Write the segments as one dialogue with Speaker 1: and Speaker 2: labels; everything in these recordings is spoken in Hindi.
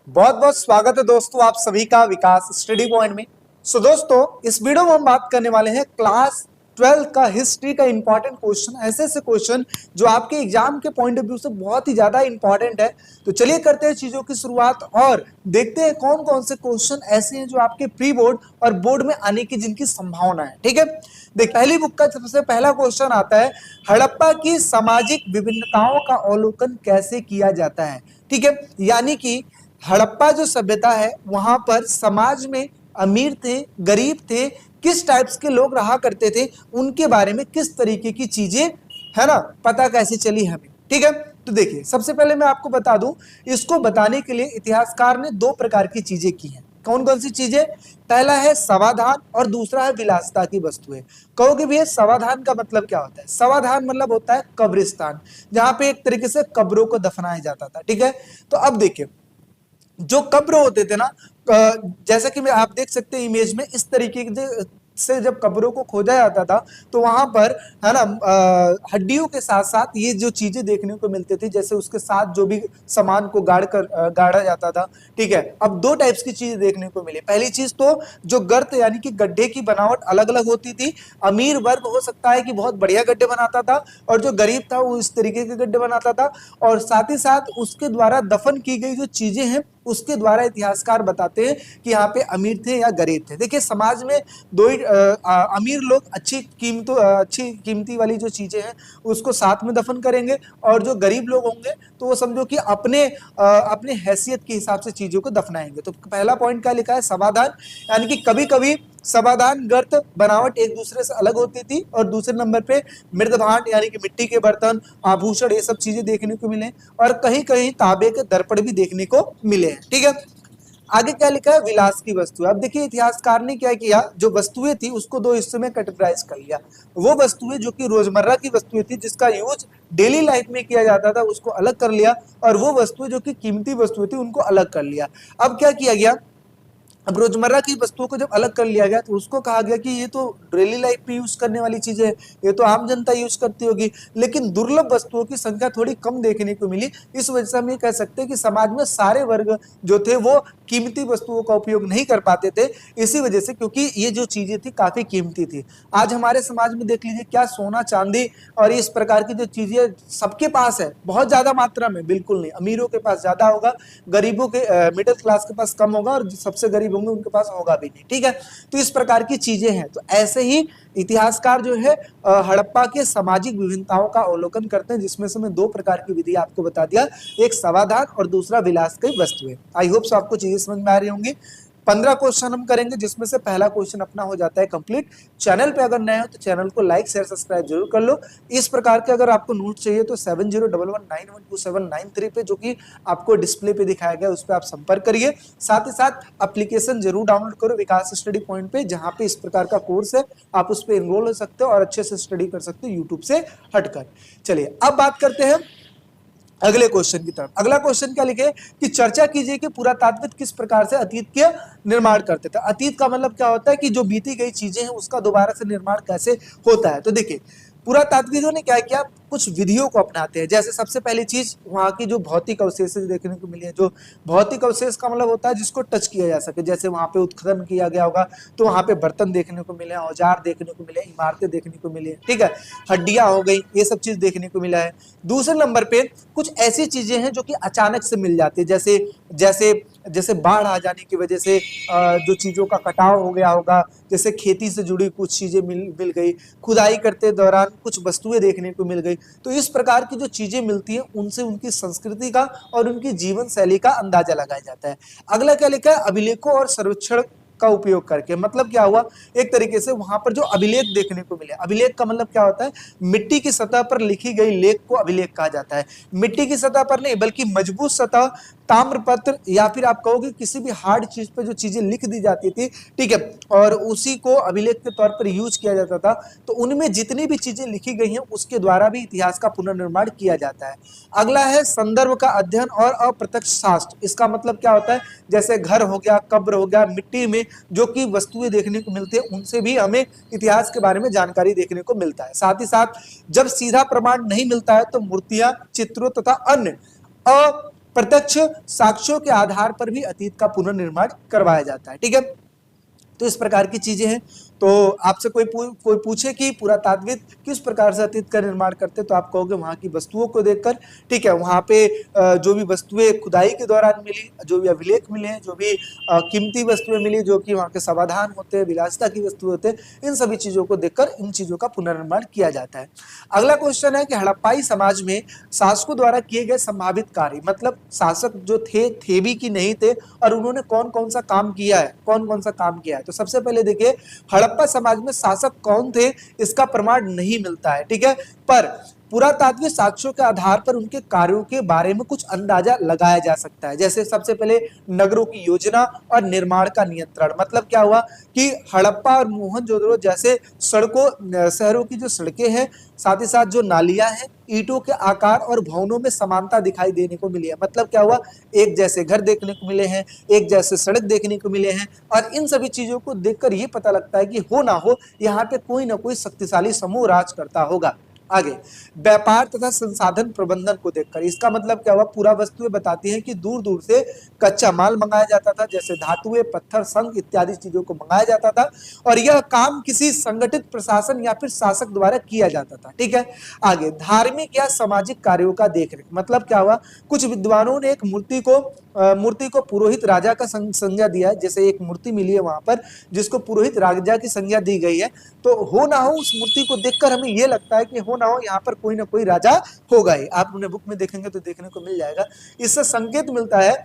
Speaker 1: बहुत बहुत स्वागत है दोस्तों आप सभी का विकास स्टडी पॉइंट में। दोस्तों इस वीडियो में हम बात करने वाले हैं क्लास 12 का हिस्ट्री का इंपॉर्टेंट क्वेश्चन, ऐसे क्वेश्चन जो आपके एग्जाम के पॉइंट ऑफ व्यू से बहुत ही ज्यादा इंपॉर्टेंट है। तो चलिए करते हैं चीजों की शुरुआत और देखते हैं कौन कौन से क्वेश्चन ऐसे हैं जो आपके प्री बोर्ड और बोर्ड में आने की जिनकी संभावना है। ठीक है, देख पहली बुक का सबसे पहला क्वेश्चन आता है, हड़प्पा की सामाजिक विभिन्नताओं का अवलोकन कैसे किया जाता है। ठीक है, यानी कि हड़प्पा जो सभ्यता है वहां पर समाज में अमीर थे, गरीब थे, किस टाइप्स के लोग रहा करते थे, उनके बारे में किस तरीके की चीजें है ना पता कैसे चली हमें। ठीक है, तो देखिए सबसे पहले मैं आपको बता दूं, इसको बताने के लिए इतिहासकार ने दो प्रकार की चीजें की हैं। कौन कौन सी चीजें? पहला है समाधान और दूसरा है विलासिता की वस्तुएं। कहोगे भैया समाधान का मतलब क्या होता है? समाधान मतलब होता है कब्रिस्तान, जहां पे एक तरीके से कब्रों को दफनाया जाता था। ठीक है, तो अब देखिए जो कब्र होते थे ना, जैसा कि मैं आप देख सकते हैं इमेज में, इस तरीके से जब कब्रों को खोदा जाता था तो वहां पर है ना हड्डियों के साथ साथ ये जो चीजें देखने को मिलती थी, जैसे उसके साथ जो भी सामान को गाड़ा जाता था। ठीक है, अब दो टाइप्स की चीजें देखने को मिली। पहली चीज तो जो गर्त यानी कि गड्ढे की बनावट अलग अलग होती थी। अमीर वर्ग हो सकता है कि बहुत बढ़िया गड्ढे बनाता था और जो गरीब था वो इस तरीके के गड्ढे बनाता था। और साथ ही साथ उसके द्वारा दफन की गई जो चीजें हैं उसके द्वारा इतिहासकार बताते हैं कि यहाँ पे अमीर थे या गरीब थे। देखिए समाज में दो ही अमीर लोग अच्छी कीमती वाली जो चीजें हैं उसको साथ में दफन करेंगे, और जो गरीब लोग होंगे तो वो समझो कि अपने हैसियत के हिसाब से चीजों को दफनाएंगे। तो पहला पॉइंट क्या लिखा है? समाधान, यानी कि कभी कभी समाधान गर्त बनावट एक दूसरे से अलग होती थी। और दूसरे नंबर पे मृद भांड यानी कि मिट्टी के बर्तन, आभूषण, ये सब चीजें देखने को मिले, और कहीं कहीं तांबे के दर्पण भी देखने को मिले हैं। ठीक है, आगे क्या लिखा है? विलास की वस्तु। अब देखिए इतिहासकार ने क्या किया, जो वस्तुएं थी उसको दो हिस्से में कैटेगराइज कर लिया। वो वस्तुएं जो कि रोजमर्रा की वस्तुएं थी, जिसका यूज डेली लाइफ में किया जाता था, उसको अलग कर लिया, और वो वस्तुएं जो कि कीमती वस्तुएं थी उनको अलग कर लिया। अब क्या किया गया? अब रोजमर्रा की वस्तुओं को जब अलग कर लिया गया तो उसको कहा गया कि ये तो डेली लाइफ में यूज करने वाली चीजें हैं, ये तो आम जनता यूज करती होगी। लेकिन दुर्लभ वस्तुओं की संख्या थोड़ी कम देखने को मिली। इस वजह से हम ये कह सकते हैं कि समाज में सारे वर्ग जो थे वो कीमती वस्तुओं का उपयोग नहीं कर पाते थे, इसी वजह से, क्योंकि ये जो चीजें थी काफी कीमती थी। आज हमारे समाज में देख लीजिए, क्या सोना चांदी और इस प्रकार की जो चीजें सबके पास है, बहुत ज्यादा मात्रा में, बिल्कुल नहीं। अमीरों के पास ज्यादा होगा, गरीबों के मिडिल क्लास के पास कम होगा, और सबसे गरीब होंगे उनके पास होगा भी नहीं। ठीक है, तो इस प्रकार की चीजें हैं। तो ऐसे ही इतिहासकार जो है हड़प्पा के सामाजिक विभिन्नताओं का अवलोकन करते हैं, जिसमें से मैं दो प्रकार की विधि आपको बता दिया, एक समाधान और दूसरा विलास की वस्तुएं। आई होप सो आपको चीजें समझ में आ रही होंगी। 15 क्वेश्चन हम करेंगे, जिसमें से पहला क्वेश्चन अपना हो जाता है कंप्लीट। चैनल पे अगर नए हो तो चैनल को लाइक शेयर सब्सक्राइब जरूर कर लो। इस प्रकार के अगर आपको नोट चाहिए तो 7011912793 पे, जो कि आपको डिस्प्ले पे दिखाया गया, उस पर आप संपर्क करिए। साथ ही साथ एप्लीकेशन जरूर डाउनलोड करो विकास स्टडी पॉइंट पे, जहां पे इस प्रकार का कोर्स है, आप उस पर एनरोल हो सकते हो और अच्छे से स्टडी कर सकते हो यूट्यूब से हटकर। चलिए अब बात करते हैं अगले क्वेश्चन की तरफ। अगला क्वेश्चन क्या लिखे कि चर्चा कीजिए कि पुरातात्विक किस प्रकार से अतीत के निर्माण करते थे। अतीत का मतलब क्या होता है कि जो बीती गई चीजें हैं उसका दोबारा से निर्माण कैसे होता है। तो देखिए पुरातात्विकों ने क्या किया, कुछ विधियों को अपनाते हैं। जैसे सबसे पहली चीज वहां की जो भौतिक अवशेष देखने को मिली है, जो भौतिक अवशेष का मतलब होता है जिसको टच किया जा सके, जैसे वहां पे उत्खनन किया गया होगा तो वहां पे बर्तन देखने को मिले, औजार देखने को मिले, इमारतें देखने को मिली, ठीक है, हड्डियां हो गई, ये सब चीज देखने को मिला है। दूसरे नंबर पे कुछ ऐसी चीजें हैं जो कि अचानक से मिल जाती है, जैसे जैसे जैसे बाढ़ आ जाने की वजह से जो चीजों का कटाव हो गया होगा, जैसे खेती से जुड़ी कुछ चीजें मिल गई, खुदाई करते दौरान कुछ वस्तुएं देखने को मिल गई। तो इस प्रकार की जो चीजें मिलती हैं उनसे उनकी संस्कृति का और उनकी जीवन शैली का अंदाजा लगाया जाता है। अगला क्या लिखा है? अभिलेखों और सर्वेक्षण का उपयोग करके। मतलब क्या हुआ, एक तरीके से वहां पर जो अभिलेख देखने को मिले, अभिलेख का मतलब क्या होता है? मिट्टी की सतह पर लिखी गई लेख को अभिलेख कहा जाता है। मिट्टी की सतह पर नहीं बल्कि मजबूत सतह, ताम्रपत्र, या फिर आप कहोगे किसी भी हार्ड चीज पर जो चीजें लिख दी जाती थी, ठीक है, और उसी को अभिलेख के तौर पर यूज किया जाता था। तो उनमें जितनी भी चीजें लिखी गई हैं उसके द्वारा भी इतिहास का पुनर्निर्माण किया जाता है। अगला है संदर्भ का अध्ययन और अप्रत्यक्ष शास्त्र। इसका मतलब क्या होता है? जैसे घर हो गया, कब्र हो गया, मिट्टी में जो कि वस्तुएं देखने को मिलती है उनसे भी हमें इतिहास के बारे में जानकारी देखने को मिलता है। साथ ही साथ जब सीधा प्रमाण नहीं मिलता है तो मूर्तियां, चित्रों तथा अन्य प्रत्यक्ष साक्ष्यों के आधार पर भी अतीत का पुनर्निर्माण करवाया जाता है। ठीक है, तो इस प्रकार की चीजें हैं। तो आपसे कोई पूछे कि पुरातात्विक किस प्रकार से अतीत का निर्माण करते, तो आप कहोगे वहां की वस्तुओं को देखकर। ठीक है, वहां पे जो भी वस्तुएं खुदाई के दौरान मिली, जो भी अभिलेख मिले, जो भी कीमती वस्तुएं मिली, जो कि वहां के समाधान होते हैं, विलासिता की वस्तु होते हैं, इन सभी चीजों को देखकर इन चीजों का पुनर्निर्माण किया जाता है। अगला क्वेश्चन है कि हड़प्पाई समाज में शासकों द्वारा किए गए संभावित कार्य, मतलब शासक जो थे भी कि नहीं थे, और उन्होंने कौन कौन सा काम किया है, कौन कौन सा काम किया है। तो सबसे पहले देखिए, हड़प्पा समाज में शासक कौन थे इसका प्रमाण नहीं मिलता है। ठीक है, पर पुरातात्विक साक्ष्यों के आधार पर उनके कार्यों के बारे में कुछ अंदाजा लगाया जा सकता है। जैसे सबसे पहले नगरों की योजना और निर्माण का नियंत्रण, मतलब क्या हुआ कि हड़प्पा और मोहनजोदड़ो जैसे शहरों की जो सड़कें हैं, साथ ही साथ जो नालियां हैं, ईंटों के आकार और भवनों में समानता दिखाई देने को मिली है। मतलब क्या हुआ, एक जैसे घर देखने को मिले हैं, एक जैसे सड़क देखने को मिले हैं, और इन सभी चीजों को देखकर ये पता लगता है कि हो ना हो यहाँ पे कोई ना कोई शक्तिशाली समूह राज करता होगा। आगे, व्यापार तथा संसाधन प्रबंधन को देखकर, इसका मतलब क्या हुआ, पूरा वस्तुएं बताती हैं कि दूर दूर से कच्चा माल मंगाया जाता था, जैसे धातुएं, पत्थर, शंख इत्यादि चीजों को मंगाया जाता था, और यह काम किसी संगठित प्रशासन या फिर शासक द्वारा किया जाता था। ठीक है, आगे, धार्मिक या सामाजिक कार्यों का देखरेख, मतलब क्या हुआ, कुछ विद्वानों ने एक मूर्ति को पुरोहित राजा का संज्ञा दिया है। जैसे एक मूर्ति मिली है वहां पर जिसको पुरोहित राजा की संज्ञा दी गई है, तो हो ना हो उस मूर्ति को देखकर हमें यह लगता है कि हो ना हो यहाँ पर कोई ना कोई राजा होगा ही। आप उन्हें बुक में देखेंगे तो देखने को मिल जाएगा। इससे संकेत मिलता है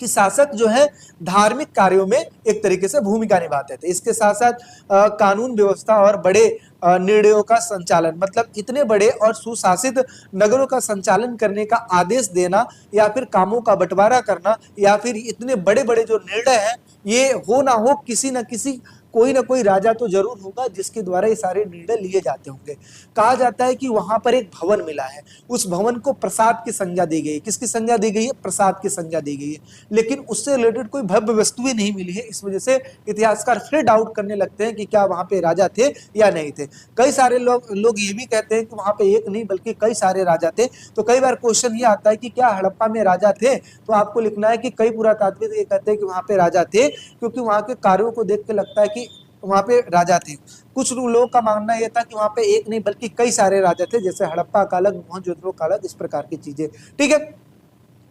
Speaker 1: कि शासक जो है धार्मिक कार्यों में एक तरीके से भूमिका निभाते थे। इसके साथ साथ कानून व्यवस्था और बड़े निर्णयों का संचालन, मतलब इतने बड़े और सुशासित नगरों का संचालन करने का आदेश देना, या फिर कामों का बंटवारा करना, या फिर इतने बड़े बड़े जो निर्णय हैं, ये हो ना हो किसी न किसी कोई ना कोई राजा तो जरूर होगा जिसके द्वारा ये सारे निर्णय लिए जाते होंगे। कहा जाता है कि वहां पर एक भवन मिला है, उस भवन को प्रसाद की संज्ञा दी गई है। किसकी संज्ञा दी गई है? प्रसाद की संज्ञा दी गई है, लेकिन उससे रिलेटेड कोई भव्य वस्तुएं नहीं मिली है। इस वजह से इतिहासकार फिर डाउट करने लगते हैं कि क्या वहां पे राजा थे या नहीं थे। कई सारे लोग ये भी कहते हैं कि वहां पे एक नहीं बल्कि कई सारे राजा थे। तो कई बार क्वेश्चन ये आता है कि क्या हड़प्पा में राजा थे, तो आपको लिखना है कि कई पुरातात्विक ये कहते हैं कि वहां पे राजा थे, क्योंकि वहां के कार्यों को देख के लगता है कि वहां पे राजा थे। कुछ लोगों का मानना यह था कि वहां पे एक नहीं बल्कि कई सारे राजा थे, जैसे हड़प्पा का अलग, मोहनजोदड़ो का अलग, इस प्रकार की चीजें। ठीक है,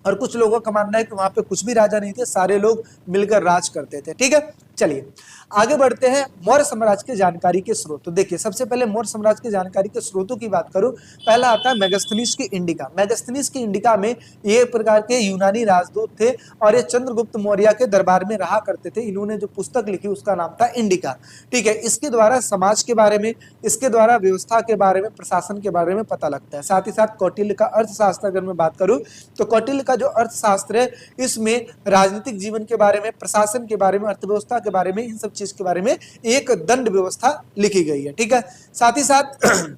Speaker 1: और कुछ लोगों का मानना है कि वहां पे कुछ भी राजा नहीं थे, सारे लोग मिलकर राज करते थे। ठीक है, चलिए आगे बढ़ते हैं। मौर्य साम्राज्य के जानकारी के स्रोत। तो देखिए, सबसे पहले मौर्य साम्राज्य के जानकारी के स्रोतों की बात करूं, पहला आता है मेगास्थनीज की इंडिका। मेगास्थनीज की इंडिका में ये प्रकार के यूनानी राजदूत थे और ये चंद्रगुप्त मौर्य के दरबार में रहा करते थे। इन्होंने जो पुस्तक लिखी उसका नाम था इंडिका। ठीक है, इसके द्वारा समाज के बारे में, इसके द्वारा व्यवस्था के बारे में, प्रशासन के बारे में पता लगता है। साथ ही साथ कौटिल्य का अर्थशास्त्र अगर मैं बात करूं तो कौटिल्य का जो अर्थशास्त्र है इसमें राजनीतिक जीवन के बारे में, प्रशासन के बारे में, अर्थव्यवस्था के बारे में, इन सब चीज के बारे में एक दंड व्यवस्था लिखी गई है। ठीक है, साथ ही साथ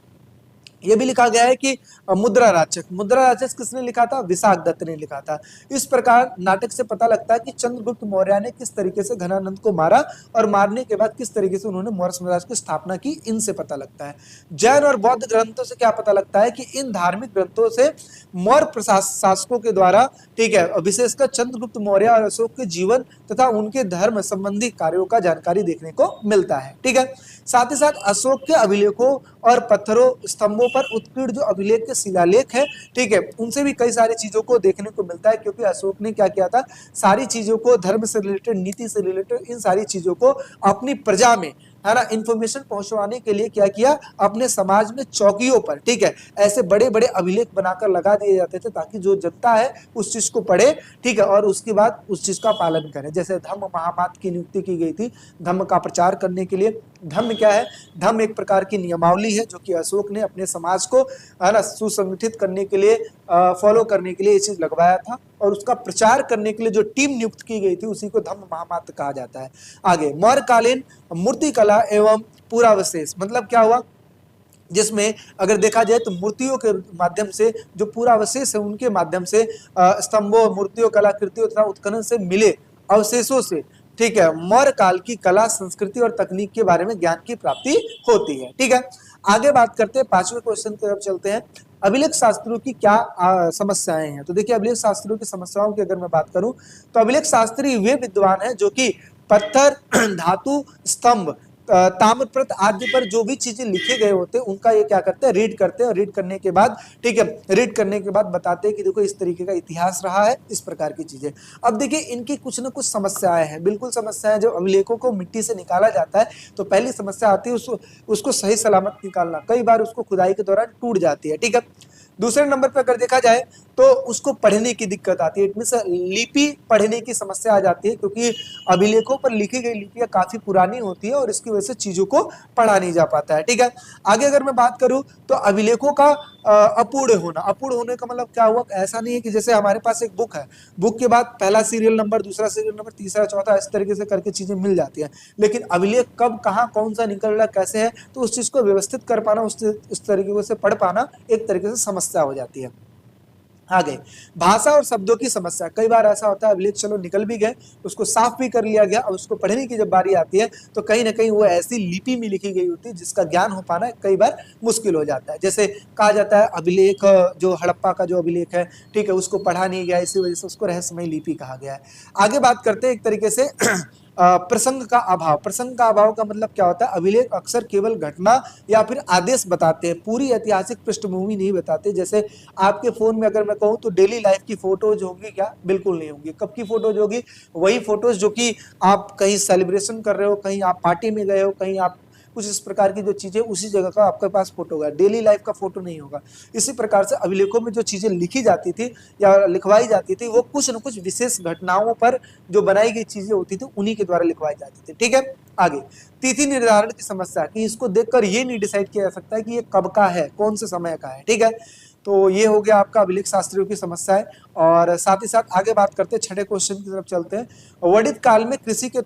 Speaker 1: यह भी लिखा गया है कि मुद्रा राक्षस किसने लिखा था? विशाख दत्त ने लिखा था। इस प्रकार नाटक से पता लगता है कि चंद्रगुप्त मौर्य ने किस तरीके से घनानंद को मारा और मारने के बाद किस तरीके से उन्होंने मौर्य साम्राज्य की स्थापना की, इनसे पता लगता है। जैन और बौद्ध ग्रंथों से क्या पता लगता है कि इन धार्मिक ग्रंथों से मौर्य शासकों के द्वारा, ठीक है, विशेषकर चंद्रगुप्त मौर्य और अशोक के जीवन तथा उनके धर्म संबंधी कार्यों का जानकारी देखने को मिलता है। ठीक है, साथ ही साथ अशोक के अभिलेखों और पत्थरों, स्तंभों पर उत्कीर्ण जो अभिलेख के शिलालेख है, ठीक है, उनसे भी कई सारी चीजों को देखने को मिलता है, क्योंकि अशोक ने क्या किया था, सारी चीजों को, धर्म से रिलेटेड, नीति से रिलेटेड, इन सारी चीजों को अपनी प्रजा में, है ना, इंफॉर्मेशन पहुंचवाने के लिए क्या किया, अपने समाज में चौकियों पर, ठीक है, ऐसे बड़े बड़े अभिलेख बनाकर लगा दिए जाते थे ताकि जो जनता है उस चीज को पढ़े, ठीक है, और उसके बाद उस चीज का पालन करे। जैसे धम्म महापात्र की नियुक्ति की गई थी धम्म का प्रचार करने के लिए। धम्म क्या है? धम्म एक प्रकार की नियमावली है जो कि अशोक ने अपने समाज को, है ना, सुसंगठित करने के लिए, फॉलो करने के लिए ये चीज लगवाया था, और उसका प्रचार करने के लिए जो टीम नियुक्त की गई थी उसी को धम्म महापात्र कहा जाता है। आगे, मौर्यकालीन मूर्ति कला एवं पुरावशेष, मतलब क्या हुआ, जिसमें अगर देखा जाए तो मूर्तियों के माध्यम से, जो पुरावशेष है उनके माध्यम से, स्तंभों, मूर्तियों, कलाकृतियों तथा उत्खनन से मिले अवशेषों से, ठीक है, मौर्य काल की कला, संस्कृति और तकनीक के बारे में ज्ञान की प्राप्ति होती है। ठीक है, आगे बात करते हैं, पांचवें क्वेश्चन की तरफ चलते हैं। अभिलेख शास्त्रियों की क्या समस्याएं हैं। तो देखिए अभिलेख शास्त्रियों की समस्याओं की अगर मैं बात करूं तो अभिलेख शास्त्री वे विद्वान हैं जो कि पत्थर, धातु, स्तंभ, ताम्रपत्र आदि पर जो भी चीजें लिखे गए होते हैं उनका ये क्या करते हैं, रीड करते हैं। और रीड करने के बाद, ठीक है, रीड करने के बाद बताते हैं कि देखो इस तरीके का इतिहास रहा है, इस प्रकार की चीजें। अब देखिए इनकी कुछ ना कुछ समस्याएं हैं, बिल्कुल समस्याएं। जब अभिलेखों को मिट्टी से निकाला जाता है तो पहली समस्या आती है उसको सही सलामत निकालना। कई बार उसको खुदाई के दौरान टूट जाती है, ठीक है। दूसरे नंबर पर अगर देखा जाए तो उसको पढ़ने की दिक्कत आती है, इट मींस लिपि पढ़ने की समस्या आ जाती है, क्योंकि अभिलेखों पर लिखी गई लिपियां काफी पुरानी होती है और इसकी वजह से चीजों को पढ़ा नहीं जा पाता है, ठीक है। आगे अगर मैं बात करूं तो अभिलेखों का अपूर्ण होना। अपूर्ण होने का मतलब क्या हुआ, ऐसा नहीं है कि जैसे हमारे पास एक बुक है, बुक के बाद पहला सीरियल नंबर, दूसरा सीरियल नंबर, तीसरा, चौथा, इस तरीके से करके चीजें मिल जाती है, लेकिन अभिलेख कब कहाँ कौन सा निकल रहा कैसे है, तो उस चीज को व्यवस्थित कर पाना, उस तरीके से पढ़ पाना एक तरीके से समस्या हो जाती है। आगे भाषा और शब्दों की समस्या। कई बार ऐसा होता है अभिलेख चलो निकल भी गए, उसको साफ भी कर लिया गया, और उसको पढ़ने की जब बारी आती है तो कहीं ना कहीं वो ऐसी लिपि में लिखी गई होती है जिसका ज्ञान हो पाना कई बार मुश्किल हो जाता है। जैसे कहा जाता है अभिलेख जो हड़प्पा का जो अभिलेख है, ठीक है, उसको पढ़ा नहीं गया, इसी वजह से उसको रहस्यमय लिपि कहा गया है। आगे बात करते हैं एक तरीके से प्रसंग का अभाव। प्रसंग का अभाव का मतलब क्या होता है, अभिलेख अक्सर केवल घटना या फिर आदेश बताते हैं, पूरी ऐतिहासिक पृष्ठभूमि नहीं बताते। जैसे आपके फोन में अगर मैं कहूं तो डेली लाइफ की फोटोज होंगी क्या, बिल्कुल नहीं होंगी। कब की फोटोज होगी, वही फोटोज जो कि आप कहीं सेलिब्रेशन कर रहे हो, कहीं आप पार्टी में गए हो, कहीं आप कुछ इस प्रकार की जो चीजें, उसी जगह का आपके पास फोटो होगा, डेली लाइफ का फोटो नहीं होगा। इसी प्रकार से अभिलेखों में जो चीजें लिखी जाती थी या लिखवाई जाती थी वो कुछ न कुछ विशेष घटनाओं पर जो बनाई गई चीजें होती थी उन्हीं के द्वारा लिखवाई जाती थी, ठीक है। आगे तिथि निर्धारण की समस्या, कि इसको देखकर ये नहीं डिसाइड किया जा सकता है कि ये कब का है, कौन से समय का है, ठीक है। तो ये हो गया आपका अभिलेख शास्त्रियों की समस्या है। और साथ ही साथ आगे बात करते हैं, छठे क्वेश्चन की तरफ चलते हैं। वर्णित काल में कृषि के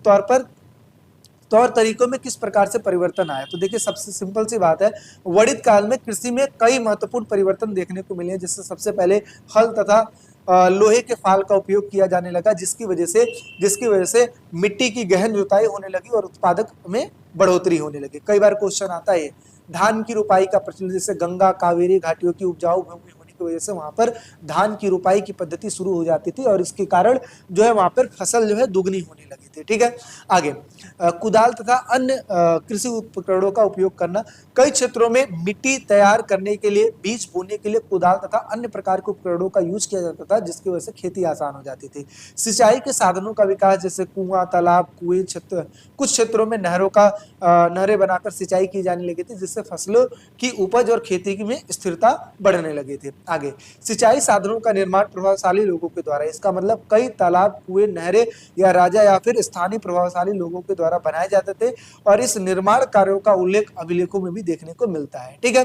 Speaker 1: तौर तरीकों में किस प्रकार से परिवर्तन आया। तो देखिए सबसे सिंपल सी बात है, वर्णित काल में कृषि में कई महत्वपूर्ण परिवर्तन देखने को मिले हैं, जिससे सबसे पहले हल तथा लोहे के फाल का उपयोग किया जाने लगा, जिसकी वजह से मिट्टी की गहन जुताई होने लगी और उत्पादक में बढ़ोतरी होने लगी। कई बार क्वेश्चन आता है, धान की रुपाई का प्रचलन, जैसे गंगा कावेरी घाटियों की उपजाऊ भूमि होने की वजह से वहां पर धान की रुपाई की पद्धति शुरू हो जाती थी और इसके कारण जो है वहां पर फसल जो है दुगनी होने लगी थी, ठीक है। आगे कुदाल तथा अन्य कृषि उपकरणों का उपयोग करना। कई क्षेत्रों में मिट्टी तैयार करने के लिए, बीज बोने के लिए कुदाल तथा अन्य प्रकार के उपकरणों का यूज किया जाता था, जिसकी वजह से खेती आसान हो जाती थी। सिंचाई के साधनों का विकास, जैसे कुआं, तालाब, कुएं, कुछ क्षेत्रों में नहरें बनाकर सिंचाई की जाने लगी थी, जिससे फसलों की उपज और खेती में स्थिरता बढ़ने लगी थी। आगे सिंचाई साधनों का निर्माण प्रभावशाली लोगों के द्वारा, इसका मतलब कई तालाब, कुएं, नहरें या राजा या फिर स्थानीय प्रभावशाली लोगों के द्वारा बनाए जाते थे, और इस निर्माण कार्यों का उल्लेख अभिलेखों में भी देखने को मिलता है, ठीक है।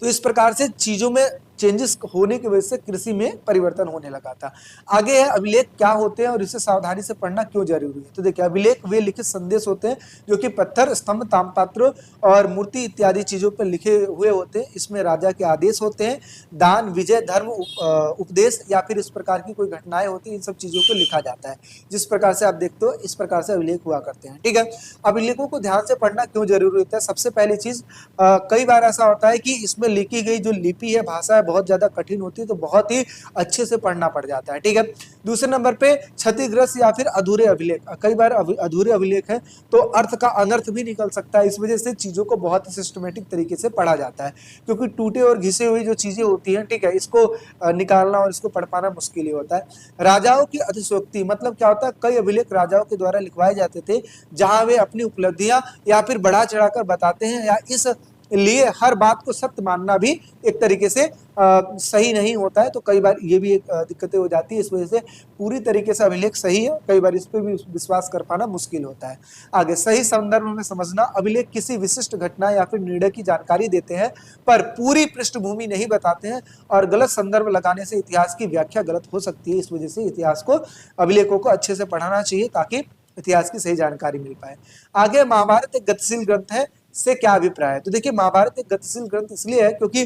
Speaker 1: तो इस प्रकार से चीजों में चेंजेस होने की वजह से कृषि में परिवर्तन होने लगा था। आगे है अभिलेख क्या होते हैं और इसे सावधानी से पढ़ना क्यों जरूरी है। तो देखिए अभिलेख वे लिखित संदेश होते हैं जो कि पत्थर, स्तंभ, ताम्रपत्र और मूर्ति इत्यादि चीजों पर लिखे हुए होते हैं। इसमें राजा के आदेश होते हैं, दान, विजय, धर्म, उपदेश या फिर इस प्रकार की कोई घटनाएं होती हैं, इन सब चीजों को लिखा जाता है। जिस प्रकार से आप देखते हो इस प्रकार से अभिलेख हुआ करते हैं, ठीक है। अभिलेखों को ध्यान से पढ़ना क्यों जरूरी होता है। सबसे पहली चीज, कई बार ऐसा होता है कि इसमें लिखी गई जो लिपि है, भाषा है, बहुत ज्यादा कठिन होती है, तो बहुत ही अच्छे से पढ़ना पड़ जाता है, ठीक है। दूसरे नंबर पे क्षतिग्रस्त या फिर अधूरे अभिलेख। कई बार अधूरे अभिलेख है तो अर्थ का अनर्थ भी निकल सकता है, इस वजह से चीजों को बहुत ही सिस्टमेटिक तरीके से पढ़ा जाता है, क्योंकि टूटे और घिसे हुई जो चीजें होती हैं, ठीक है, इसको निकालना और इसको पढ़ पाना मुश्किल ही होता है। राजाओं की अतिशयोक्ति, मतलब क्या होता है, कई अभिलेख राजाओं के द्वारा लिखवाए जाते थे, जहां वे अपनी उपलब्धियां या फिर बढ़ा चढ़ाकर बताते हैं, या इस लिए हर बात को सत्य मानना भी एक तरीके से सही नहीं होता है। तो कई बार ये भी एक दिक्कतें हो जाती है, इस वजह से पूरी तरीके से अभिलेख सही है, कई बार इस पर भी विश्वास कर पाना मुश्किल होता है। आगे सही संदर्भ में समझना। अभिलेख किसी विशिष्ट घटना या फिर निर्णय की जानकारी देते हैं पर पूरी पृष्ठभूमि नहीं बताते हैं, और गलत संदर्भ लगाने से इतिहास की व्याख्या गलत हो सकती है। इस वजह से इतिहास को, अभिलेखों को अच्छे से पढ़ाना चाहिए ताकि इतिहास की सही जानकारी मिल पाए। आगे महाभारत एक गतिशील ग्रंथ है, से क्या अभिप्राय है। तो देखिए महाभारत एक गतिशील ग्रंथ इसलिए है क्योंकि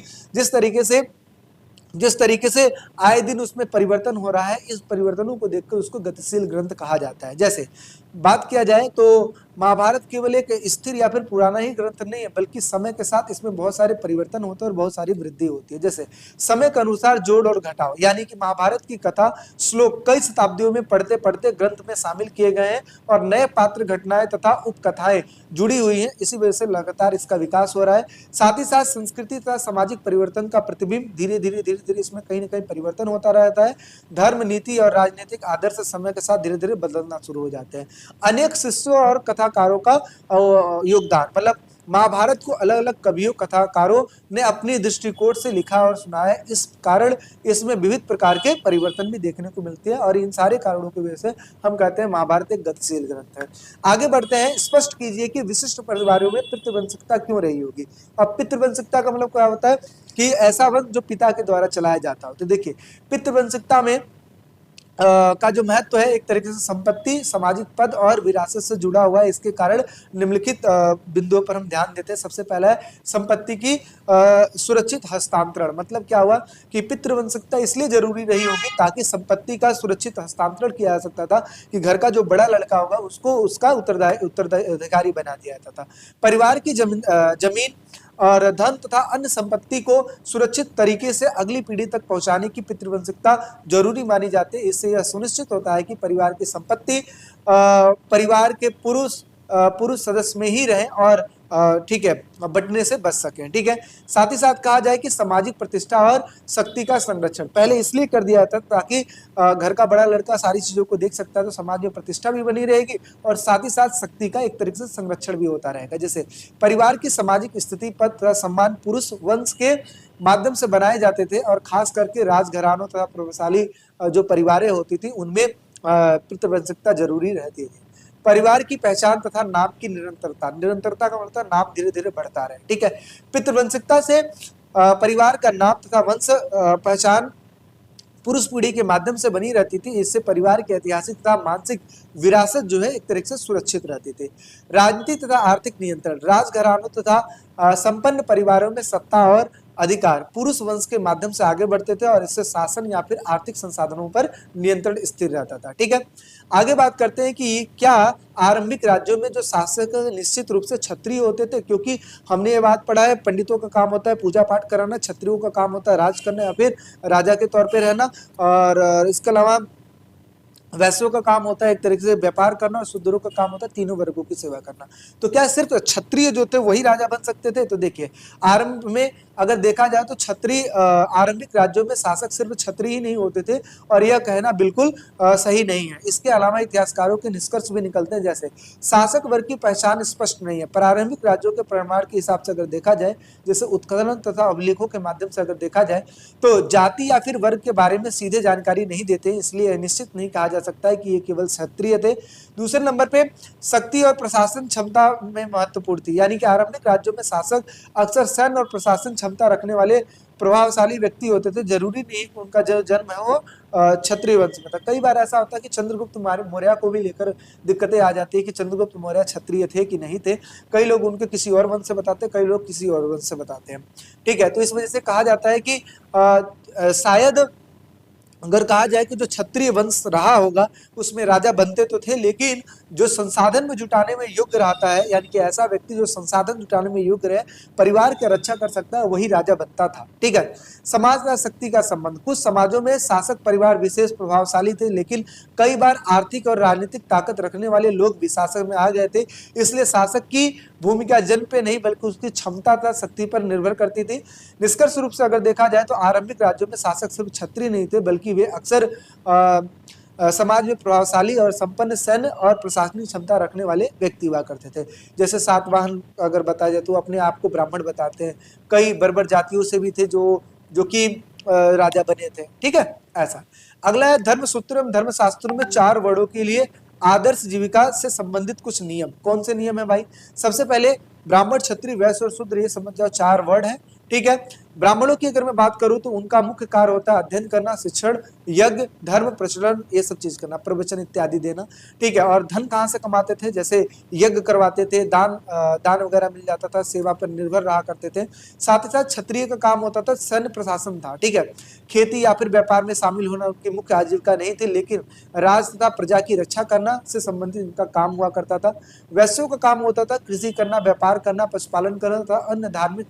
Speaker 1: जिस तरीके से आए दिन उसमें परिवर्तन हो रहा है, इस परिवर्तनों को देखकर उसको गतिशील ग्रंथ कहा जाता है। जैसे बात किया जाए तो महाभारत केवल एक स्थिर या फिर पुराना ही ग्रंथ नहीं है, बल्कि समय के साथ इसमें बहुत सारे परिवर्तन होते हैं और बहुत सारी वृद्धि होती है। जैसे समय के अनुसार जोड़ और घटाव, यानी कि महाभारत की कथा श्लोक कई शताब्दियों में पढ़ते पढ़ते ग्रंथ में शामिल किए गए हैं और नए पात्र, घटनाएं तथा उपकथाएं जुड़ी हुई हैं। इसी वजह से लगातार इसका विकास हो रहा है। साथ ही साथ संस्कृति तथा सामाजिक परिवर्तन का प्रतिबिंब धीरे धीरे इसमें कहीं ना कहीं परिवर्तन होता रहता है। धर्म, नीति और राजनीतिक आदर्श समय के साथ धीरे धीरे बदलना शुरू हो जाते हैं। अनेक शिष्यों और कथाकारों का योगदान, मतलब महाभारत को अलग अलग कवियों, कथाकारों ने अपनी दृष्टिकोण से लिखा और सुनाया। इस कारण इसमें विविध प्रकार के परिवर्तन भी देखने को मिलते हैं और इन सारे कारणों की वजह से हम कहते हैं महाभारत एक गतिशील ग्रंथ है। आगे बढ़ते हैं। स्पष्ट कीजिए कि विशिष्ट परिवारों में पितृवंशिकता क्यों रही होगी। अब पितृवंशिकता का मतलब क्या होता है कि ऐसा वंश जो पिता के द्वारा चलाया जाता हो। तो देखिए, पितृवंशिकता में का जो महत्व है, एक तरीके से संपत्ति, सामाजिक पद और विरासत से जुड़ा हुआ है। इसके कारण निम्नलिखित बिंदुओं पर हम ध्यान देते हैं। सबसे पहला है संपत्ति की सुरक्षित हस्तांतरण। मतलब क्या हुआ कि पितृवंशिकता इसलिए जरूरी रही होगी ताकि संपत्ति का सुरक्षित हस्तांतरण किया जा सकता था कि घर का जो बड़ा लड़का होगा उसको उसका उत्तराधिकारी बना दिया जाता था। परिवार की जमीन और धन तथा अन्य संपत्ति को सुरक्षित तरीके से अगली पीढ़ी तक पहुंचाने की पितृवंशिकता जरूरी मानी जाती है। इससे यह सुनिश्चित होता है कि परिवार की संपत्ति परिवार के पुरुष सदस्य में ही रहे और ठीक है, बंटने से बच सके। ठीक है, साथ ही साथ कहा जाए कि सामाजिक प्रतिष्ठा और शक्ति का संरक्षण पहले इसलिए कर दिया था ताकि घर का बड़ा लड़का सारी चीजों को देख सकता है, तो समाज में प्रतिष्ठा भी बनी रहेगी और साथ ही साथ शक्ति का एक तरीके से संरक्षण भी होता रहेगा। जैसे परिवार की सामाजिक स्थिति, पद तथा सम्मान पुरुष वंश के माध्यम से बनाए जाते थे और खास करके राजघरानों तथा प्रभावशाली जो परिवारें होती थी उनमें पितृवंशिकता जरूरी रहती थी। परिवार की पहचान तथा नाम की निरंतरता का मतलब नाम धीरे धीरे बढ़ता रहे। ठीक है, पितृवंशिकता से परिवार का नाम तथा वंश पहचान पुरुष पीढ़ी के माध्यम से बनी रहती थी। इससे परिवार की ऐतिहासिक तथा मानसिक विरासत जो है एक तरीके से सुरक्षित रहती थी। राजनीति तथा आर्थिक नियंत्रण, राजघरानों तथा संपन्न परिवारों में सत्ता और अधिकार पुरुष वंश के माध्यम से आगे बढ़ते थे और इससे शासन या फिर आर्थिक संसाधनों पर नियंत्रण स्थिर रहता था। ठीक है, आगे बात करते हैं कि क्या आरंभिक राज्यों में जो शासक निश्चित रूप से क्षत्रिय होते थे, क्योंकि हमने ये बात पढ़ा है पंडितों का काम होता है पूजा पाठ कराना, क्षत्रियों का काम होता है राज करना या फिर राजा के तौर पे रहना, और इसके अलावा वैश्यों का काम होता है एक तरीके से व्यापार करना और शूद्रों का काम होता है तीनों वर्गों की सेवा करना। तो क्या सिर्फ क्षत्रिय जो थे वही राजा बन सकते थे? तो देखिए, आरंभ में अगर देखा जाए तो क्षत्रिय आरंभिक राज्यों में शासक सिर्फ क्षत्रिय ही नहीं होते थे और यह कहना बिल्कुल सही नहीं है। इसके अलावा इतिहासकारों के निष्कर्ष भी निकलते हैं, जैसे शासक वर्ग की पहचान स्पष्ट नहीं है। प्रारंभिक राज्यों के प्रमाण के हिसाब से अगर देखा जाए, जैसे उत्खनन तथा अभिलेखों के माध्यम से अगर देखा जाए, तो जाति या फिर वर्ग के बारे में सीधे जानकारी नहीं देते, इसलिए निश्चित नहीं कहा जा सकता है कि ये केवल क्षत्रिय थे। दूसरे नंबर पे शक्ति और प्रशासन क्षमता में महत्वपूर्ण थी, यानी कि आरंभिक राज्यों में शासक अक्सर सैन्य और प्रशासन क्षमता रखने वाले प्रभावशाली व्यक्ति होते थे। जरूरी नहीं कि उनका जो जन्म है वो क्षत्रिय वंश में था। कई बार ऐसा होता है कि चंद्रगुप्त मौर्य को भी लेकर दिक्कतें आ जाती है कि चंद्रगुप्त मौर्य क्षत्रिय थे कि नहीं थे। कई लोग उनके किसी और वंश से बताते हैं, कई लोग किसी और वंश से बताते हैं। ठीक है, तो इस वजह से कहा जाता है कि शायद अगर कहा जाए कि जो क्षत्रिय वंश रहा होगा उसमें राजा बनते तो थे, लेकिन जो संसाधन में जुटाने में योग्य रहता है, यानी कि ऐसा व्यक्ति जो संसाधन जुटाने में योग्य रहे, परिवार की रक्षा कर सकता है, वही राजा बनता था। ठीक है, समाज का शक्ति का संबंध, कुछ समाजों में शासक परिवार विशेष प्रभावशाली थे, लेकिन कई बार आर्थिक और राजनीतिक ताकत रखने वाले लोग भी शासक में आ गए थे। इसलिए शासक की भूमिका जन्म पे नहीं बल्कि उसकी क्षमता तथा शक्ति पर निर्भर करती थी। निष्कर्ष रूप से अगर देखा जाए तो आरंभिक राज्यों में शासक सिर्फ क्षत्रिय नहीं थे, बल्कि वे अक्सर समाज में प्रभावशाली और संपन्न सैन्य और प्रशासनिक क्षमता रखने वाले व्यक्ति हुआ करते थे। जैसे सातवाहन अगर बताया जाए तो अपने आप को ब्राह्मण बताते हैं। कई बर्बर जातियों से भी थे जो कि राजा बने थे। ठीक है, ऐसा। अगला है धर्मसूत्र एवं धर्मशास्त्रों में 4 वर्णों के लिए आदर्श जीविका से संबंधित कुछ नियम। कौन से नियम है भाई? सबसे पहले ब्राह्मण, क्षत्रिय, वैश्य और शूद्र, ये समझ जाओ 4 वर्ड है। ठीक है, ब्राह्मणों की अगर मैं बात करूं तो उनका मुख्य कार्य होता है अध्ययन करना, शिक्षण, यज्ञ, धर्म प्रचलन, ये सब चीज करना, प्रवचन इत्यादि देना। ठीक है, और धन कहाँ से कमाते थे, जैसे यज्ञ करवाते थे, दान वगैरह मिल जाता था, सेवा पर निर्भर रहा करते थे। साथ ही साथ क्षत्रिय का काम होता था सैन्य प्रशासन था। ठीक है, खेती या फिर व्यापार में शामिल होना उनकी मुख्य आजीविका नहीं थी, लेकिन राज तथा प्रजा की रक्षा करना से संबंधित इनका काम हुआ करता था। वैश्यों का काम होता था कृषि करना, व्यापार करना, पशुपालन करना तथा अन्य धार्मिक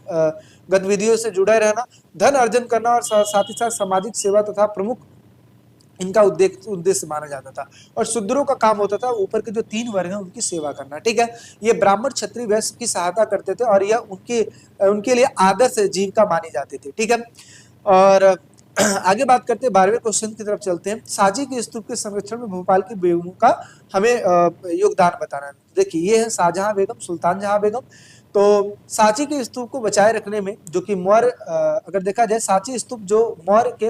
Speaker 1: गतिविधियों से जुड़े रहना, धन अर्जन करना और साथ ही साथ सामाजिक सेवा तथा प्रमुख इनका उद्देश्य माना जाता था। और शूद्रों का काम होता था ऊपर के जो 3 वर्ग हैं उनकी सेवा करना। ठीक है, ये ब्राह्मण क्षत्रिय वैश्य की सहायता करते थे और यह उनके लिए आदर्श जीविका मानी जाती थी। ठीक है, और आगे बात करते हैं 12वें क्वेश्चन की तरफ चलते हैं। सांची के स्तूप के संरक्षण में भोपाल की बेगमों का हमें योगदान बताना है। देखिए, ये है शाहजहां बेगम, सुल्तान जहां बेगम। तो सांची के स्तूप को बचाए रखने में जो कि मौर्य अगर देखा जाए, सांची स्तूप जो मौर्य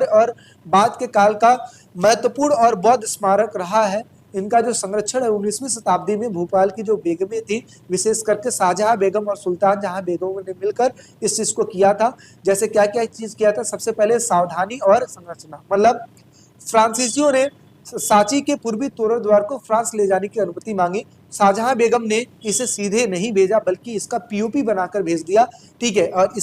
Speaker 1: और बाद के काल का महत्वपूर्ण और बौद्ध स्मारक रहा है, इनका जो संरक्षण है 19वीं शताब्दी में भोपाल की जो बेगमें थी, विशेष करके शाहजहां बेगम और सुल्तान जहां बेगम ने मिलकर इस चीज को किया था। जैसे क्या क्या चीज किया था, सबसे पहले सावधानी और संरचना, मतलब फ्रांसीसियों ने सांची के पूर्वी तोरण द्वार को फ्रांस ले जाने की अनुमति मांगी। शाहजहां बेगम ने इसे सीधे नहीं भेजा बल्कि इसका पीओपी बनाकर भेज दिया। ठीक है, और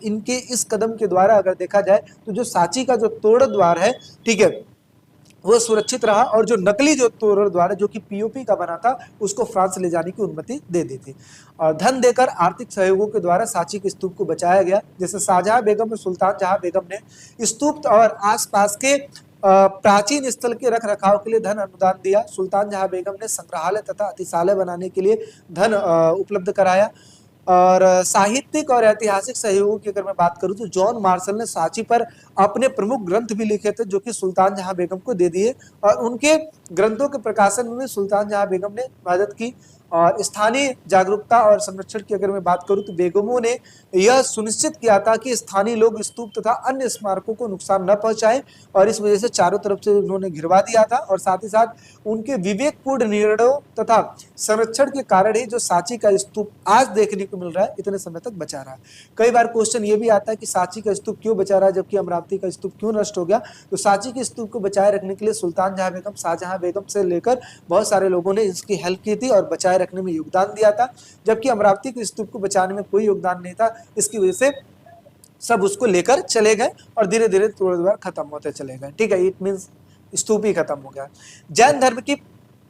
Speaker 1: इनके इस कदम के द्वारा अगर देखा जाए तो जो सांची का जो तोरण द्वार है, ठीक है, वो सुरक्षित रहा और जो नकली जो तोरण द्वार जो कि पीओपी का बना था उसको फ्रांस ले जाने की अनुमति दे दी थी। और धन देकर आर्थिक सहयोगों के द्वारा सांची के स्तूप को बचाया गया। जैसे शाहजहां बेगम और सुल्तान जहां बेगम ने स्तूप और आसपास के प्राचीन स्थल के रख रखाव के लिए धन अनुदान दिया। सुल्तान जहां बेगम ने संग्रहालय तथा अतिशालय बनाने के लिए धन उपलब्ध कराया। और साहित्यिक और ऐतिहासिक सहयोगों की अगर मैं बात करूं तो जॉन मार्शल ने सांची पर अपने प्रमुख ग्रंथ भी लिखे थे जो कि सुल्तान जहां बेगम को दे दिए, और उनके ग्रंथों के प्रकाशन में सुल्तान जहां बेगम ने मदद की। और स्थानीय जागरूकता और संरक्षण की अगर मैं बात करूं तो बेगमों ने यह सुनिश्चित किया था कि स्थानीय लोग स्तूप तथा अन्य स्मारकों को नुकसान न पहुंचाएं, और इस वजह से चारों तरफ से उन्होंने घिरवा दिया था। और साथ ही साथ उनके विवेकपूर्ण निर्णयों तथा संरक्षण के कारण ही जो सांची का स्तूप आज देखने को मिल रहा है, इतने समय तक बचा रहा है। कई बार क्वेश्चन ये भी आता है कि सांची का स्तूप क्यों बचा रहा है जबकि अमरावती का स्तूप क्यों नष्ट हो गया। तो सांची के स्तूप को बचाए रखने के लिए सुल्तान जहां बेगम, शाहजहां बेगम से लेकर बहुत सारे लोगों ने इसकी हेल्प की थी और बचाए रखने में योगदान दिया था, जबकि अमरावती के स्तूप को बचाने में कोई योगदान नहीं था। इसकी वजह से सब उसको लेकर चले गए और धीरे धीरे तोड़द्वार खत्म होते चले गए। ठीक है, इट मींस स्तूप ही खत्म हो गया। जैन धर्म की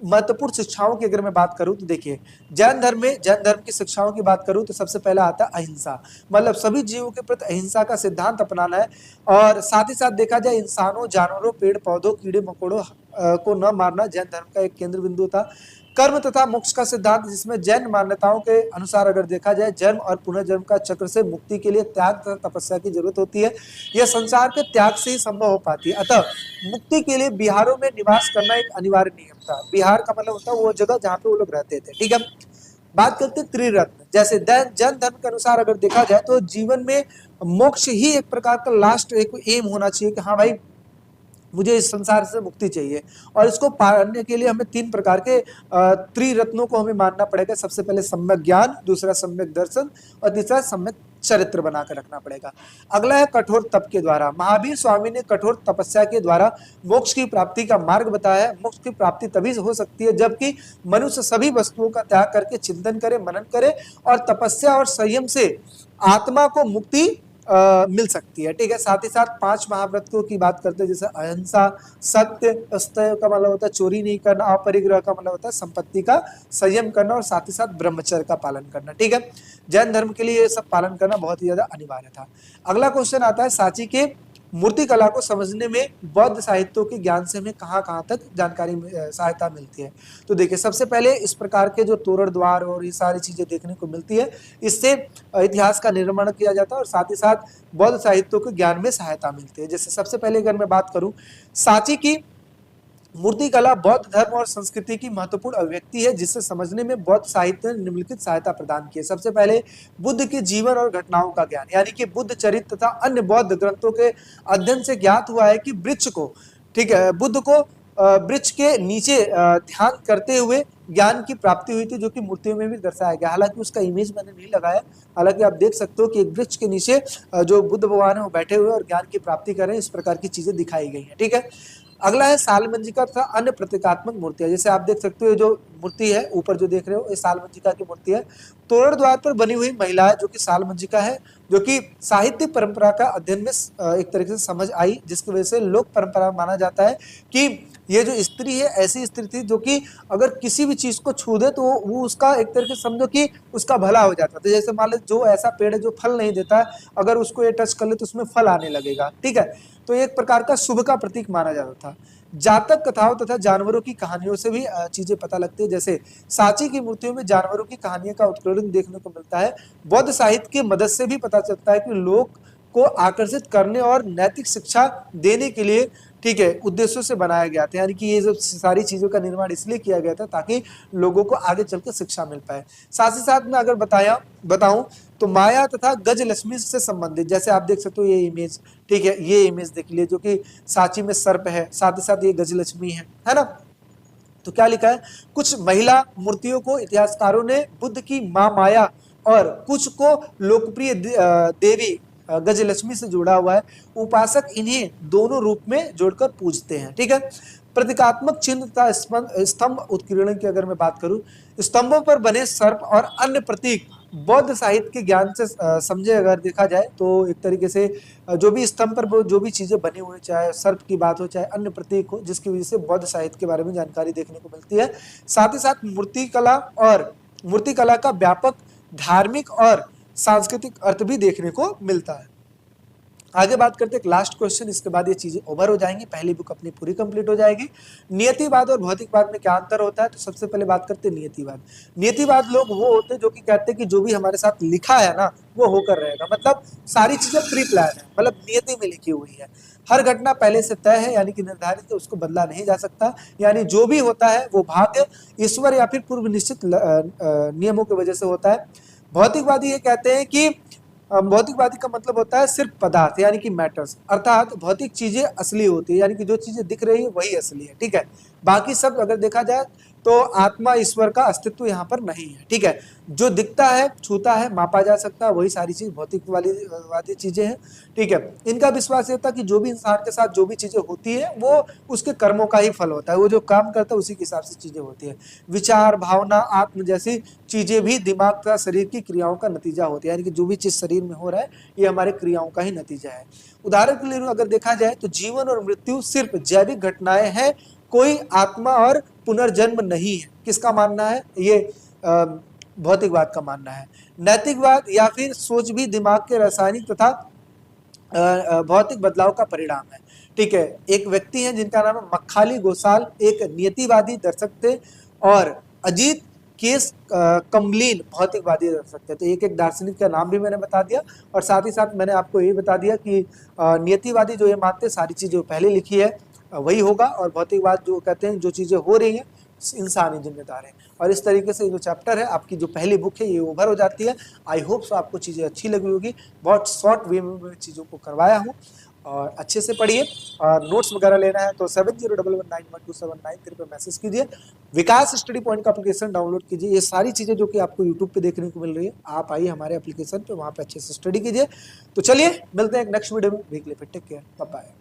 Speaker 1: महत्वपूर्ण शिक्षाओं की अगर मैं बात करूं तो देखिए, जैन धर्म की शिक्षाओं की बात करूं तो सबसे पहला आता है अहिंसा, मतलब सभी जीवों के प्रति अहिंसा का सिद्धांत अपनाना है। और साथ ही साथ देखा जाए इंसानों, जानवरों, पेड़ पौधों, कीड़े मकोड़ों को न मारना जैन धर्म का एक केंद्र बिंदु था। कर्म तथा मोक्ष का सिद्धांत, जिसमें जैन मान्यताओं के अनुसार अगर देखा जाए जन्म और पुनर्जन्म का चक्र से मुक्ति के लिए त्याग तथा तपस्या की जरूरत होती है। यह संसार के त्याग से ही संभव हो पाती है। अतः मुक्ति के लिए बिहारों में निवास करना एक अनिवार्य नियम था। बिहार का मतलब होता है वो जगह जहाँ पे वो लोग रहते थे। ठीक है, बात करते हैं त्रिरत्न। जैसे जैन धर्म के अनुसार अगर देखा जाए तो जीवन में मोक्ष ही एक प्रकार का लास्ट एक एम होना चाहिए कि हाँ भाई मुझे इस संसार से मुक्ति चाहिए, और इसको पाने के लिए हमें 3 प्रकार के त्रिरत्नों को हमें मानना पड़ेगा। सबसे पहले सम्यक ज्ञान, दूसरा सम्यक दर्शन और तीसरा सम्यक चरित्र बनाकर रखना पड़ेगा। अगला है कठोर तप के द्वारा। महावीर स्वामी ने कठोर तपस्या के द्वारा मोक्ष की प्राप्ति का मार्ग बताया है। मोक्ष की प्राप्ति तभी हो सकती है जबकि मनुष्य सभी वस्तुओं का त्याग करके चिंतन करे, मनन करे और तपस्या और संयम से आत्मा को मुक्ति मिल सकती है। ठीक है, साथ ही साथ 5 महाव्रतों की बात करते हैं, जैसे अहिंसा, सत्य, अस्तेय का मतलब होता है चोरी नहीं करना, अपरिग्रह का मतलब होता है संपत्ति का संयम करना, और साथ ही साथ ब्रह्मचर्य का पालन करना। ठीक है, जैन धर्म के लिए ये सब पालन करना बहुत ही ज्यादा अनिवार्य था। अगला क्वेश्चन आता है सांची के मूर्ति कला को समझने में बौद्ध साहित्यों के ज्ञान से हमें कहाँ तक जानकारी सहायता मिलती है। तो देखिए, सबसे पहले इस प्रकार के जो तोरण द्वार और ये सारी चीजें देखने को मिलती है, इससे इतिहास का निर्माण किया जाता है और साथ ही साथ बौद्ध साहित्यों के ज्ञान में सहायता मिलती है। जैसे सबसे पहले अगर मैं बात करूं, सांची की मूर्ति कला बौद्ध धर्म और संस्कृति की महत्वपूर्ण अभिव्यक्ति है, जिसे समझने में बौद्ध साहित्य ने निम्नलिखित सहायता प्रदान की है। सबसे पहले बुद्ध के जीवन और घटनाओं का ज्ञान, यानी कि बुद्ध चरित्र तथा अन्य बौद्ध ग्रंथों के अध्ययन से ज्ञात हुआ है कि वृक्ष को, ठीक है, बुद्ध को वृक्ष के नीचे ध्यान करते हुए ज्ञान की प्राप्ति हुई थी, जो कि मूर्तियों में भी दर्शाया गया। हालांकि उसका इमेज मैंने नहीं लगाया, हालांकि आप देख सकते हो कि एक वृक्ष के नीचे जो बुद्ध भगवान है वो बैठे हुए और ज्ञान की प्राप्ति कर रहे हैं, इस प्रकार की चीजें दिखाई गई हैं। ठीक है, अगला है सालमंजिका तथा अन्य प्रतीकात्मक मूर्तियां। जैसे आप देख सकते हो जो मूर्ति है ऊपर जो देख रहे हो, ये सालमंजिका की मूर्ति है। तोरण द्वार पर बनी हुई महिला है जो कि सालमंजिका है, जो कि साहित्य परंपरा का अध्ययन में एक तरीके से समझ आई, जिसकी वजह से लोक परंपरा माना जाता है कि ये जो स्त्री है ऐसी स्त्री थी जो कि अगर किसी भी चीज को छू दे तो वो उसका एक तरीके से समझो कि उसका भला हो जाता था। जैसे मान लो जो ऐसा पेड़ है जो फल नहीं देता, अगर उसको ये टच कर ले तो उसमें फल आने लगेगा। ठीक है, तो एक प्रकार का शुभ का प्रतीक माना जाता था। जातक कथाओं तथा जानवरों की कहानियों से भी चीजें पता लगती है। जैसे सांची की मूर्तियों में जानवरों की कहानियों का उत्कीर्णन देखने को मिलता है। बौद्ध साहित्य की मदद से भी पता चलता है कि लोग को आकर्षित करने और नैतिक शिक्षा देने के लिए, ठीक है, उद्देश्यों से बनाया गया था। यानी कि ये जो सारी चीजों का निर्माण इसलिए किया गया था ताकि लोगों को आगे चलकर शिक्षा मिल पाए। साथ ही साथ में अगर बताऊं तो माया तथा गजलक्ष्मी से संबंधित, जैसे आप देख सकते हो ये इमेज, ठीक है, ये इमेज देख लिए जो कि सांची में सर्प है, साथ ही साथ ये गजलक्ष्मी है ना। तो क्या लिखा है, कुछ महिला मूर्तियों को इतिहासकारों ने बुद्ध की मां माया और कुछ को लोकप्रिय देवी गजलक्ष्मी से जोड़ा हुआ है। उपासक इन्हें दोनों रूप में जोड़कर पूजते हैं। ठीक है, प्रतीकात्मक चिन्ह तथा स्तंभ उत्कीर्णन की अगर मैं बात करूं, स्तंभों पर बने सर्प और अन्य प्रतीक बौद्ध साहित्य के ज्ञान से समझे अगर देखा जाए तो एक तरीके से जो भी स्तंभ पर जो भी चीजें बनी हुई, चाहे सर्प की बात हो चाहे अन्य प्रतीक हो, जिसकी वजह से बौद्ध साहित्य के बारे में जानकारी देखने को मिलती है। साथ ही साथ मूर्तिकला का व्यापक धार्मिक और सांस्कृतिक अर्थ भी देखने को मिलता है। आगे बात करते हैं एक लास्ट क्वेश्चन, इसके बाद ये चीजें ओवर हो जाएंगी, पहली बुक अपनी पूरी कंप्लीट हो जाएगी। नियतिवाद और भौतिकवाद में क्या अंतर होता है, तो सबसे पहले बात करते हैं नियतिवाद। नियतिवाद लोग वो होते हैं जो कि कहते हैं कि जो भी हमारे साथ लिखा है ना वो होकर रहेगा, मतलब सारी चीजें प्री प्लान है, मतलब नियति में लिखी हुई है। हर घटना पहले से तय है, यानी कि निर्धारित है, उसको बदला नहीं जा सकता। यानी जो भी होता है वो भाग्य, ईश्वर या फिर पूर्व निश्चित नियमों की वजह से होता है। भौतिकवादी ये कहते हैं कि भौतिकवादी का मतलब होता है सिर्फ पदार्थ, यानी कि मैटर्स, अर्थात भौतिक चीजें असली होती है, यानी कि जो चीजें दिख रही है वही असली है। ठीक है, बाकी सब अगर देखा जाए तो आत्मा ईश्वर का अस्तित्व यहाँ पर नहीं है। ठीक है, जो दिखता है, छूता है, मापा जा सकता है, वही सारी चीज भौतिकवादी चीजें हैं। ठीक है, इनका विश्वास होता है कि जो भी इंसान के साथ जो भी चीजें होती है वो उसके कर्मों का ही फल होता है, वो जो काम करता है उसी के हिसाब से चीजें होती है। विचार, भावना, आत्म जैसी चीजें भी दिमाग तथा शरीर की क्रियाओं का नतीजा होती है, यानी कि जो भी चीज शरीर में हो रहा है ये हमारे क्रियाओं का ही नतीजा है। उदाहरण के लिए अगर देखा जाए तो जीवन और मृत्यु सिर्फ जैविक घटनाएं हैं, कोई आत्मा और पुनर्जन्म नहीं है। किसका मानना है, ये भौतिकवाद का मानना है। नैतिकवाद या फिर सोच भी दिमाग के रासायनिक तथा भौतिक बदलाव का परिणाम है। ठीक है, एक व्यक्ति है जिनका नाम है मक्खाली गोसाल, एक नियतिवादी दर्शक थे, और अजीत केस कमलीन भौतिकवादी दर्शक थे। तो एक दार्शनिक का नाम भी मैंने बता दिया, और साथ ही साथ मैंने आपको ये बता दिया कि नियतिवादी जो ये मानते सारी चीजें पहले लिखी है वही होगा, और भौतिकवाद जो कहते हैं जो चीजें हो रही हैं इंसान ही जिम्मेदार है। और इस तरीके से जो चैप्टर है, आपकी जो पहली बुक है ये ओवर हो जाती है। आई होप सो आपको चीज़ें अच्छी लगी होगी, बहुत शॉर्ट वे में मैं चीज़ों को करवाया हूँ, और अच्छे से पढ़िए। और नोट्स वगैरह लेना है तो 7011912793 पर मैसेज कीजिए। विकास स्टडी पॉइंट का एप्लीकेशन डाउनलोड कीजिए। ये सारी चीज़ें जो कि आपको यूट्यूब पे देखने को मिल रही है, आप आइए हमारे एप्लीकेशन पे, वहाँ पे अच्छे से स्टडी कीजिए। तो चलिए मिलते हैं एक नेक्स्ट वीडियो में, वीक टेक केयर, बाय बाय।